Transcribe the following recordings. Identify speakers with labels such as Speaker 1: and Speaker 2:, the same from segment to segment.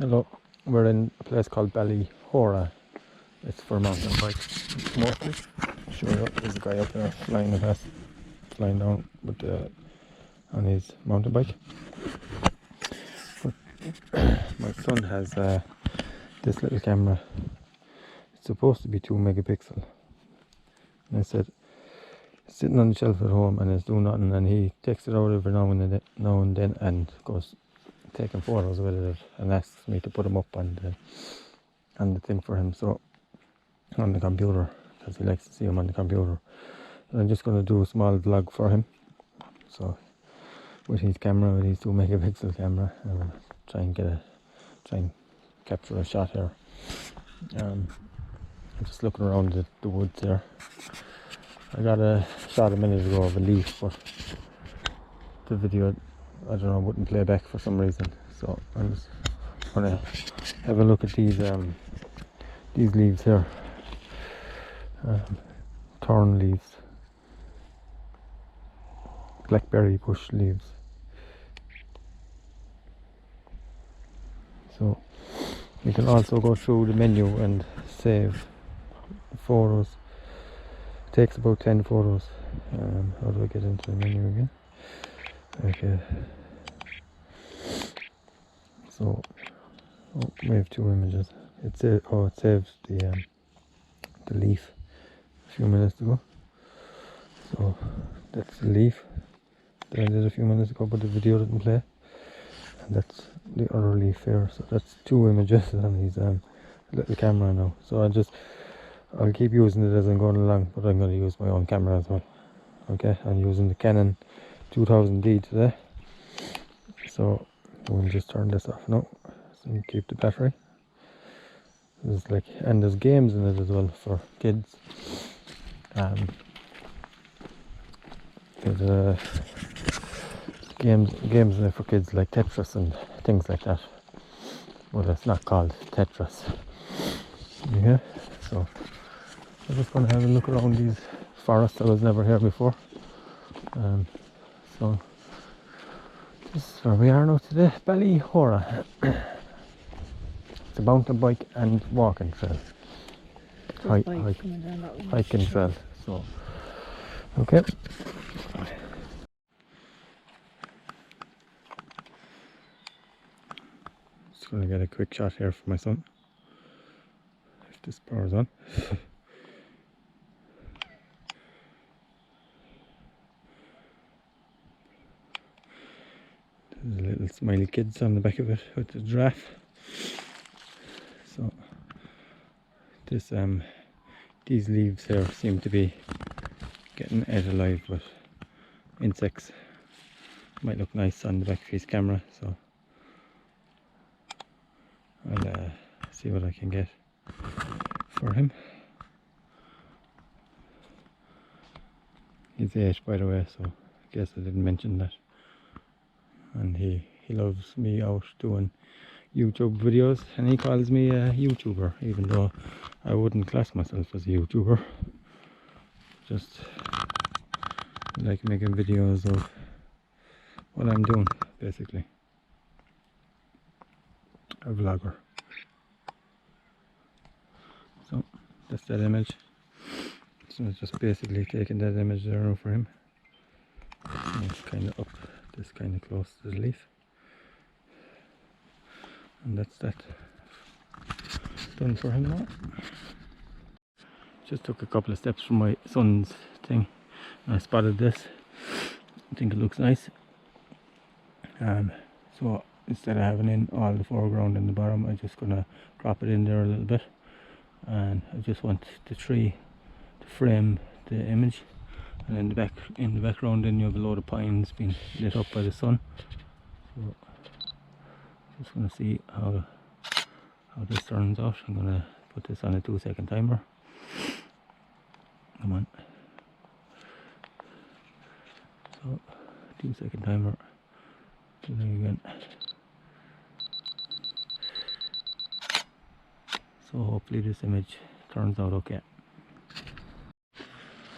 Speaker 1: Hello, we're in a place called Ballyhoura. It's for mountain bikes mostly. Sure, there's a guy up there flying down with on his mountain bike. But my son has this little camera. It's supposed to be 2 megapixel. And I said, it's sitting on the shelf at home and it's doing nothing, and he takes it out every now and then and goes taking photos with it and asks me to put them up on the thing for him, so on the computer, because he likes to see them on the computer. And I'm just going to do a small vlog for him, so with his 2 megapixel camera, and try and capture a shot here. I'm just looking around the woods here. I got a shot a minute ago of a leaf, but the video, I don't know, wouldn't play back for some reason, so I'm just gonna have a look at these leaves here, thorn leaves, blackberry bush leaves. So you can also go through the menu and save photos. It takes about 10 photos. How do I get into the menu again? Okay, so we have 2 images. It saves the leaf a few minutes ago. So that's the leaf that I did a few minutes ago, but the video didn't play. And that's the other leaf here. So that's 2 images on his little camera now. So I'll keep using it as I'm going along, but I'm going to use my own camera as well. Okay, I'm using the Canon 2000D today, so we'll just turn this off now and keep the battery. And there's games in it as well for kids. There's games in it for kids like Tetris and things like that. Well, it's not called Tetris. Yeah, so I'm just going to have a look around these forests. I was never here before. So this is where we are now today, Ballyhoura. It's a mountain bike and walking trail. Hiking trail. So okay. Just gonna get a quick shot here for my son. If this power's on. There's little smiley kids on the back of it with the giraffe. So these leaves here seem to be getting ate alive with insects. Might look nice on the back of his camera, so I'll see what I can get for him. He's 8, by the way, so I guess I didn't mention that. And he loves me out doing YouTube videos, and he calls me a YouTuber, even though I wouldn't class myself as a YouTuber. Just like making videos of what I'm doing, basically. A vlogger. So that's that image. So it's just basically taking that image there for him. And it's kind of up, this kind of close to the leaf. And that's that done for him now. Just took a couple of steps from my son's thing and I spotted this. I think it looks nice. So instead of having in all the foreground in the bottom, I'm just gonna crop it in there a little bit, and I just want the tree to frame the image, and in the background then you have a load of pines being lit up by the sun. So just gonna see how this turns out. I'm gonna put this on a 2-second timer. Come on. So 2-second timer. Doing again. So hopefully this image turns out okay.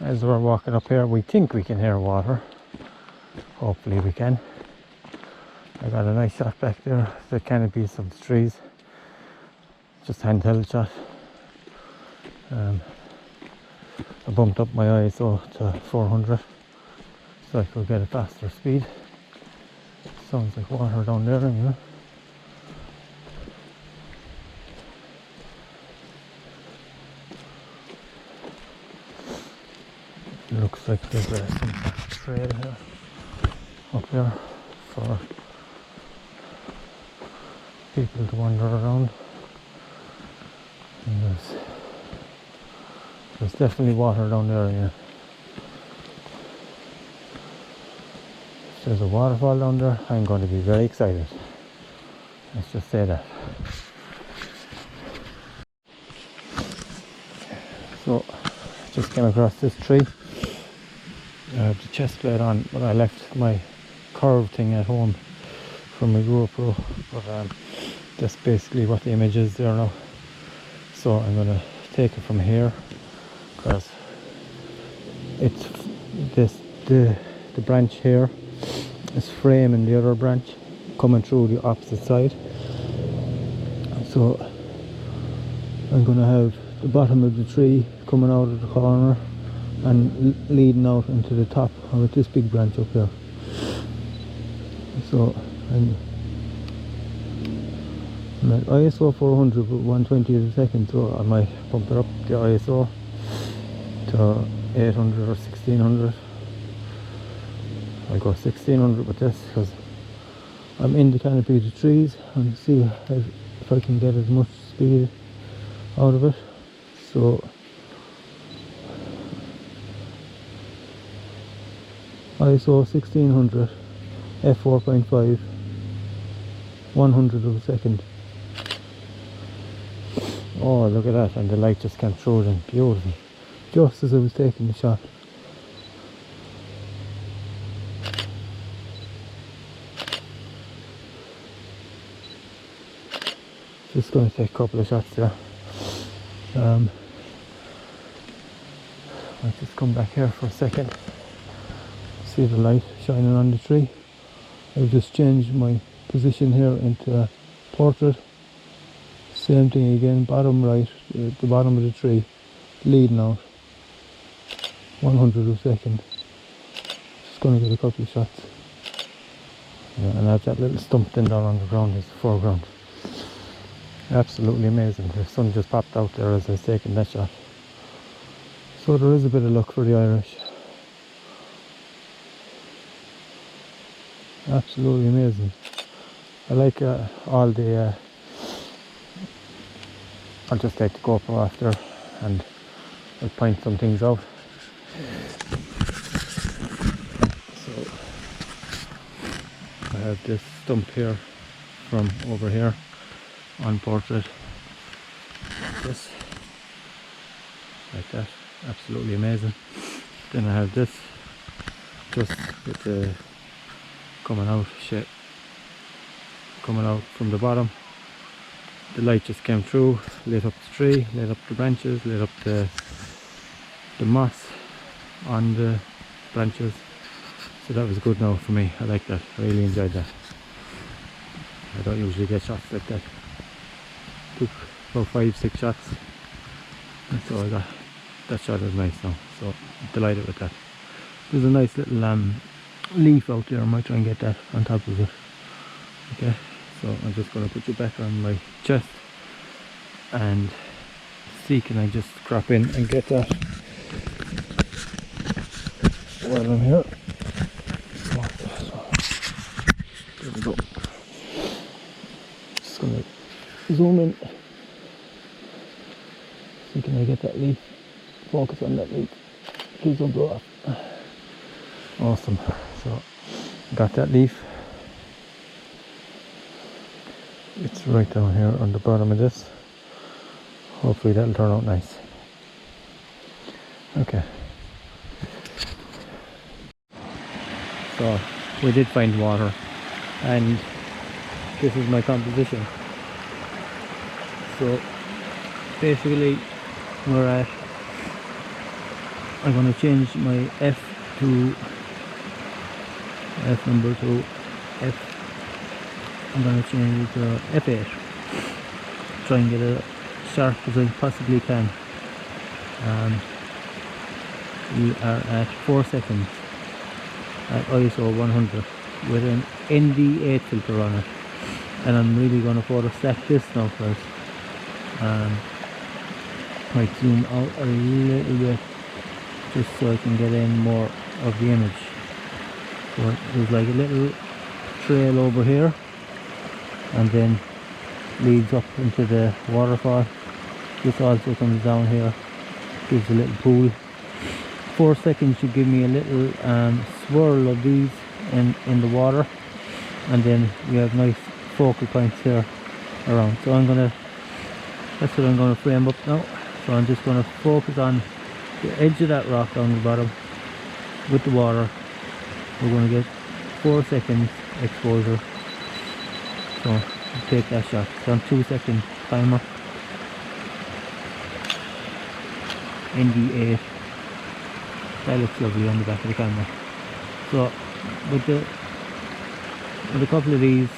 Speaker 1: As we're walking up here, we think we can hear water. Hopefully we can. I got a nice shot back there, the canopies of the trees. just handheld shot. I bumped up my ISO to 400 so I could get a faster speed. Sounds like water down there anyway. Looks like there's some trail here, up here, for people to wander around. And there's definitely water down there, yeah. If there's a waterfall down there, I'm going to be very excited. Let's just say that. So, just came across this tree. I have the chest plate on, but I left my curve thing at home from my GoPro. But that's basically what the image is there now. So I'm going to take it from here, because it's the branch here is framing the other branch coming through the opposite side. So I'm going to have the bottom of the tree coming out of the corner and leading out into the top of this big branch up here. So I'm at ISO 400 but 120 a second, so I might bump it up the ISO to 800 or 1600. I'll go 1600 with this because I'm in the canopy of the trees and see if I can get as much speed out of it. So ISO 1600, f4.5, 100 of a second. Oh, look at that, and the light just came through then, beautiful, just as I was taking the shot. Just going to take a couple of shots there. I'll just come back here for a second. See the light shining on the tree. I've just changed my position here into portrait. Same thing again, bottom right, the bottom of the tree, leading out, 100 of a second. Just going to get a couple of shots. Yeah, and I have that little stump thing down on the ground as the foreground. Absolutely amazing. The sun just popped out there as I was taking that shot. So there is a bit of luck for the Irish. Absolutely amazing. I like all the I'll just take the GoPro after and I'll point some things out. So I have this stump here from over here on portrait. This like that, absolutely amazing. Then I have this just with the coming out shit coming out from the bottom. The light just came through, lit up the tree, lit up the branches, lit up the moss on the branches. So that was good now for me. I like that. I really enjoyed that. I don't usually get shots like that. Took about 5-6 shots. And so I got that shot was nice now. So I'm delighted with that. There's a nice little leaf out there. I might try and get that on top of it. Okay. So I'm just going to put you back on my chest and see, can I just crop in and get that while I'm here. There we go. Just going to zoom in. See, can I get that leaf? Focus on that leaf. Please don't blow off. Awesome. So got that leaf. It's right down here on the bottom of this. Hopefully that'll turn out nice. Okay. So we did find water and this is my composition. So basically we're at, I'm going to change my F to F number to F. I'm going to change it to F8. Try and get a sharp as I possibly can. We are at 4 seconds at ISO 100 with an ND8 filter on it, and I'm really going to photo stack this now first. Might zoom out a little bit just so I can get in more of the image. So there's like a little trail over here, and then leads up into the waterfall. This also comes down here, gives a little pool. 4 seconds should give me a little swirl of these in the water, and then we have nice focal points here around. So that's what I'm gonna frame up now. So I'm just gonna focus on the edge of that rock down the bottom with the water. We're gonna get 4 seconds exposure. So take that shot. It's on 2 second timer. ND8. That looks lovely on the back of the camera. So with a couple of these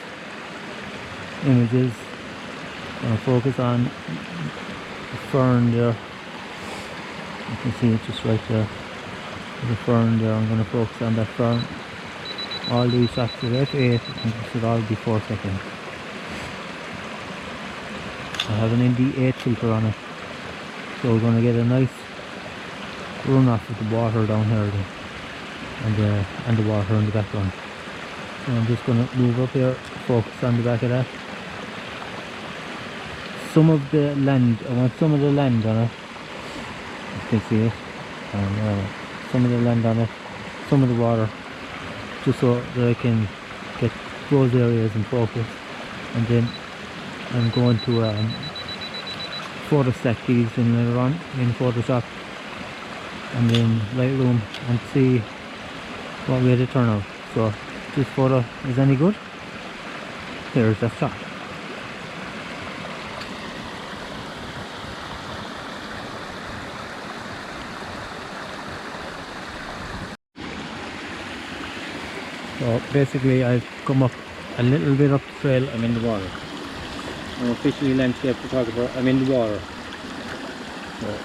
Speaker 1: images, I'm going to focus on the fern there. You can see it just right there. The fern there. I'm going to focus on that fern. All these shots at f8, and it should all be 4 seconds. I have an ND8 filter on it, so we're going to get a nice run off with the water down here then, and the water in the background. So I'm just going to move up here, focus on the back of that. Some of the land, I want some of the land on it. You can see it. Some of the land on it, some of the water, just so that I can get those areas in focus. And then I'm going to photo stack these in later on in Photoshop and then Lightroom and see what way they turn out. So this photo is any good, here's that shot. So basically I've come up a little bit up the trail. I'm in the water. I'm officially landscape photographer. I'm in the water. So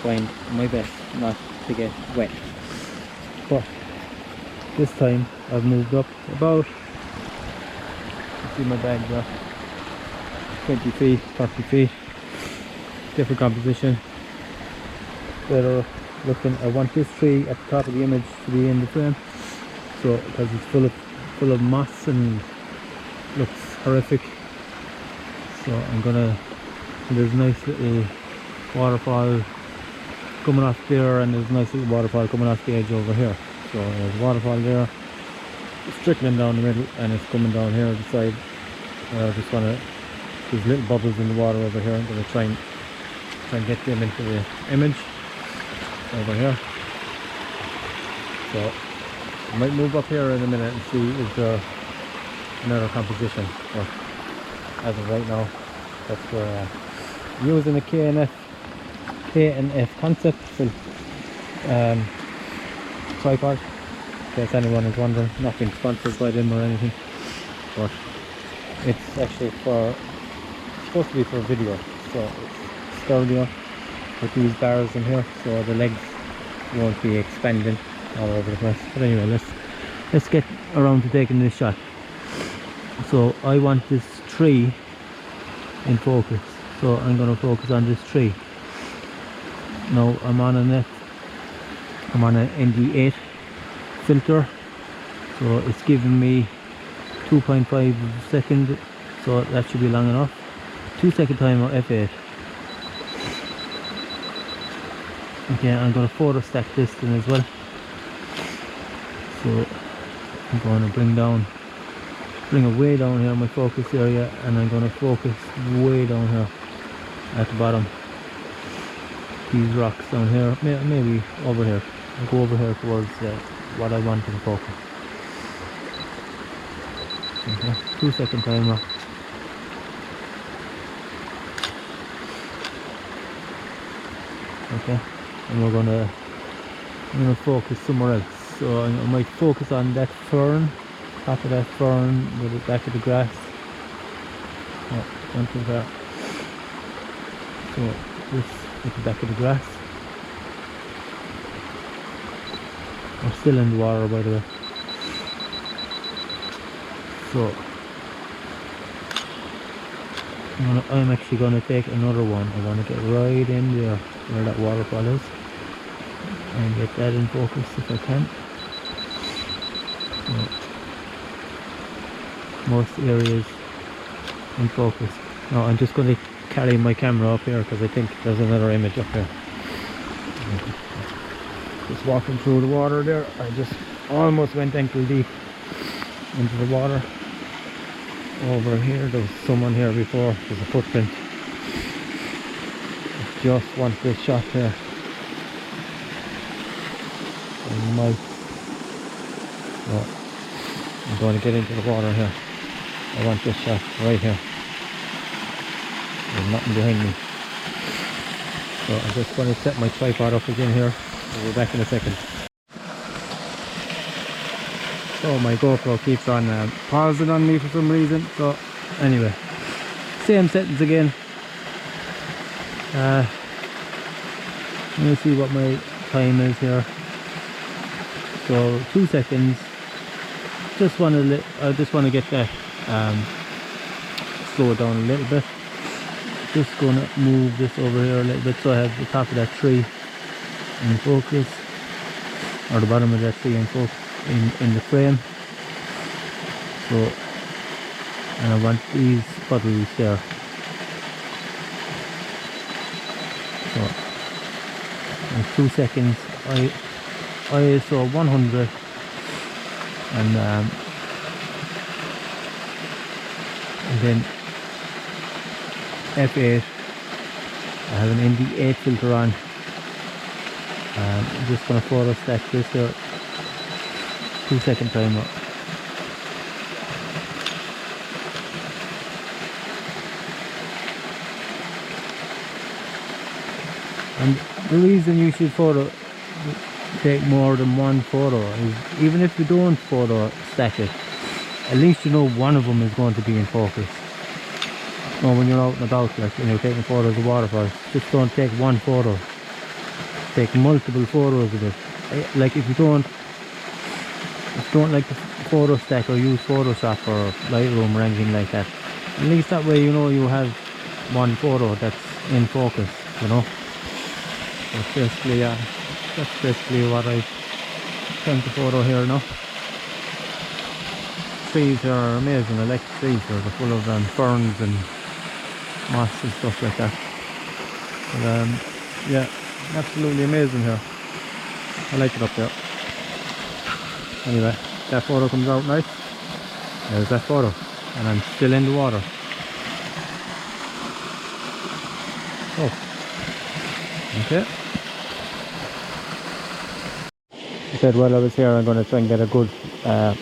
Speaker 1: trying my best not to get wet. But this time I've moved up about, you see my bag there, 20 feet, 30 feet, different composition, better looking. I want this tree at the top of the image to be in the frame, so because it's full of moss and looks horrific. So I'm gonna, there's a nice little waterfall coming off there, and there's a nice little waterfall coming off the edge over here. So there's a waterfall there, it's trickling down the middle, and it's coming down here on the side. I just want to, there's little bubbles in the water over here. I'm going to try and get them into the image over here. So I might move up here in a minute and see if there's another composition. But as of right now, that's where I'm using the K&F concept for tripod, in case anyone is wondering. Not being sponsored by them or anything, but it's actually supposed to be for video. So it's sturdier with these bars in here, so the legs won't be expanding all over the place. But anyway, let's get around to taking this shot. So I want this tree in focus, so I'm going to focus on this tree. Now I'm on an ND8 filter, so it's giving me 2.5 seconds, so that should be long enough. 2 second timer f8. Okay, I'm going to photo stack this then as well. So I'm going to bring it way down here, my focus area, and I'm going to focus way down here at the bottom. These rocks down here, maybe over here. I'll go over here towards what I want to focus. Okay, 2 second timer. Okay, and I'm gonna focus somewhere else. So I might focus on that fern, top of that fern with the back of the grass. Oh, don't do that. So this at the back of the grass. We're still in the water, by the way. So I'm actually going to take another one. I want to get right in there where that waterfall is and get that in focus if I can. So, most areas in focus. Now I'm just going to carry my camera up here because I think there's another image up here. Just walking through the water there. I just almost went ankle deep into the water. Over here, there was someone here before. There's a footprint. I just want this shot here. I might. No, I'm going to get into the water here. I want this shot right here. There's nothing behind me. So I'm just going to set my tripod up again here. We'll be back in a second. So my GoPro keeps on pausing on me for some reason. So anyway, same settings again. Let me see what my time is here. So 2 seconds. I just want to get that slow it down a little bit. Just gonna move this over here a little bit so I have the top of that tree in focus, or the bottom of that tree in focus. In the frame. So, and I want these puddles there. So in 2 seconds ISO 100 and then f8. I have an ND8 filter on. I'm just gonna photo stack this here. 2 second timer. And the reason you should take more than one photo is, even if you don't photo stack it, at least you know one of them is going to be in focus. So when you're out and about, like when you're taking photos of waterfalls, just don't take one photo. Take multiple photos of it. Like if you don't like the photo stack or use Photoshop or Lightroom or anything like that, at least that way you know you have one photo that's in focus, you know. That's basically what I tend to photo here now. Trees are amazing. I like the trees here. They're full of ferns and moss and stuff like that. But yeah, absolutely amazing here. I like it up there. Anyway, that photo comes out nice. There's that photo, and I'm still in the water. Oh, okay. I said while I was here I'm going to try and get a good, a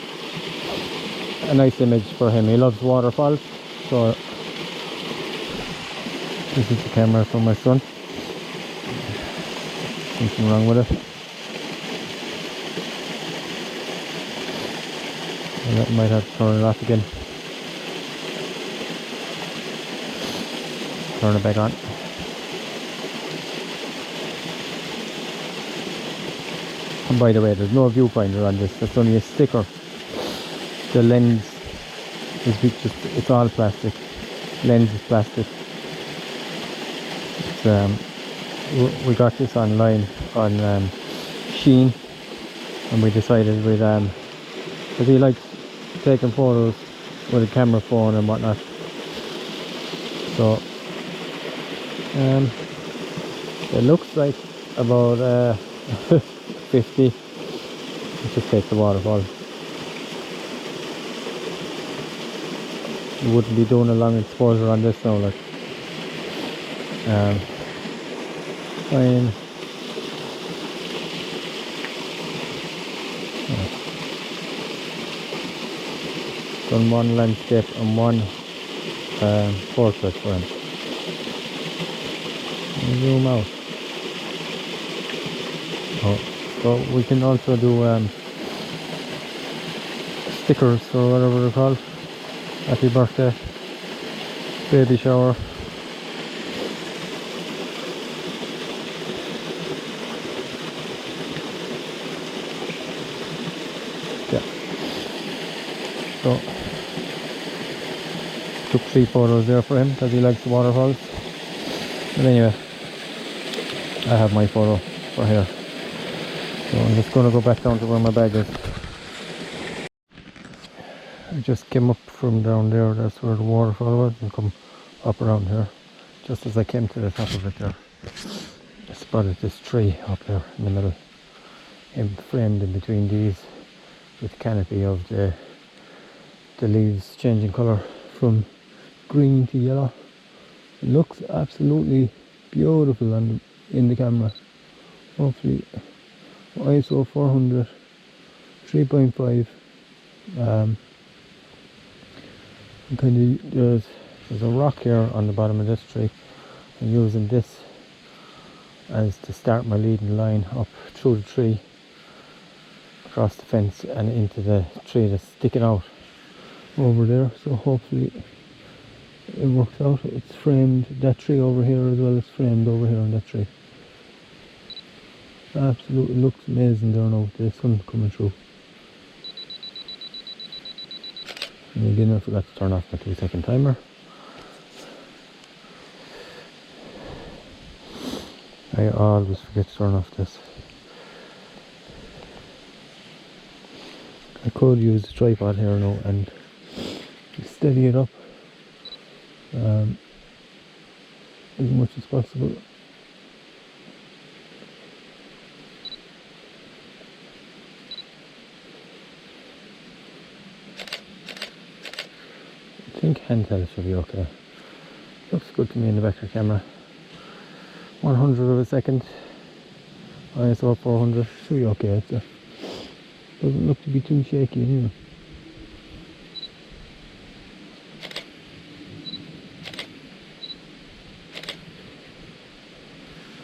Speaker 1: nice image for him. He loves waterfalls, so this is the camera for my son. Nothing wrong with it. I might have to turn it off again. Turn it back on. And by the way, there's no viewfinder on this. It's only a sticker. The lens is it's all plastic. Lens is plastic. It's, we got this online on Sheen, and we decided we'd because he likes taking photos with a camera phone and whatnot. So it looks like about 50. Let's just take the waterfall. You wouldn't be doing a long exposure on this now, like fine. Done one landscape and one portrait for him. Zoom out. Oh, so we can also do stickers or whatever they're called. Happy birthday, baby shower. So took 3 photos there for him because he likes the waterfalls. But anyway, I have my photo for here. So I'm just going to go back down to where my bag is. I just came up from down there, that's where the waterfall was, and come up around here. Just as I came to the top of it there, I spotted this tree up there in the middle, and framed in between these with the canopy of the leaves changing colour from green to yellow. It looks absolutely beautiful in the camera. Hopefully ISO 400 3.5. Kind of there's a rock here on the bottom of this tree. I'm using this as to start my leading line up through the tree, across the fence and into the tree that's sticking out over there. So hopefully it works out. It's framed, that tree over here as well is framed over here on that tree. Absolutely looks amazing there now with the sun coming through. And again, I forgot to turn off my 2-second timer. I always forget to turn off this. I could use the tripod here now and steady it up as much as possible. I think handheld should be okay. Looks good to me in the back of the camera. 100 of a second. ISO 400 should be okay. It doesn't look to be too shaky anyway.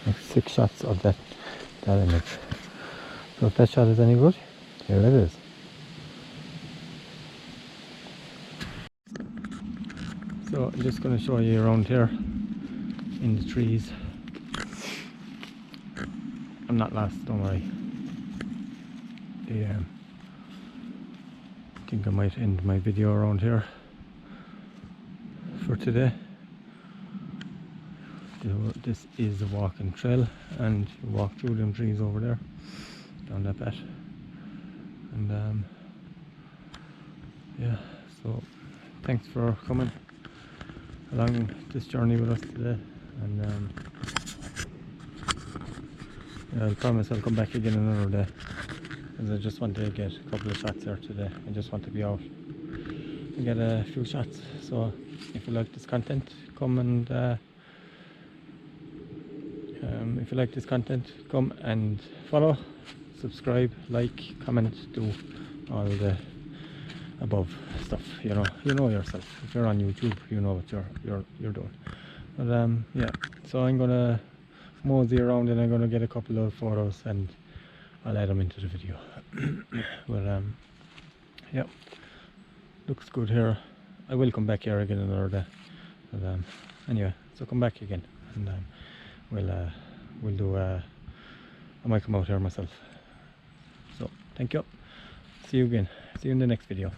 Speaker 1: Like 6 shots of that image. So if that shot is any good, here it is. So I'm just going to show you around here in the trees. I'm not lost, don't worry. I think I might end my video around here for today. This is a walking trail, and you walk through them trees over there, down that path. And yeah, so thanks for coming along this journey with us today. And yeah, I promise I'll come back again another day, because I just want to get a couple of shots here today. I just want to be out and get a few shots. So if you like this content, come and if you like this content, come and follow, subscribe, like, comment, do all the above stuff. You know yourself. If you're on YouTube, you know what you're doing. But yeah, so I'm gonna mosey around and I'm gonna get a couple of photos and I'll add them into the video. But yeah, looks good here. I will come back here again another day. But anyway, so come back again, and we'll do I might come out here myself. So thank you. See you again. See you in the next video.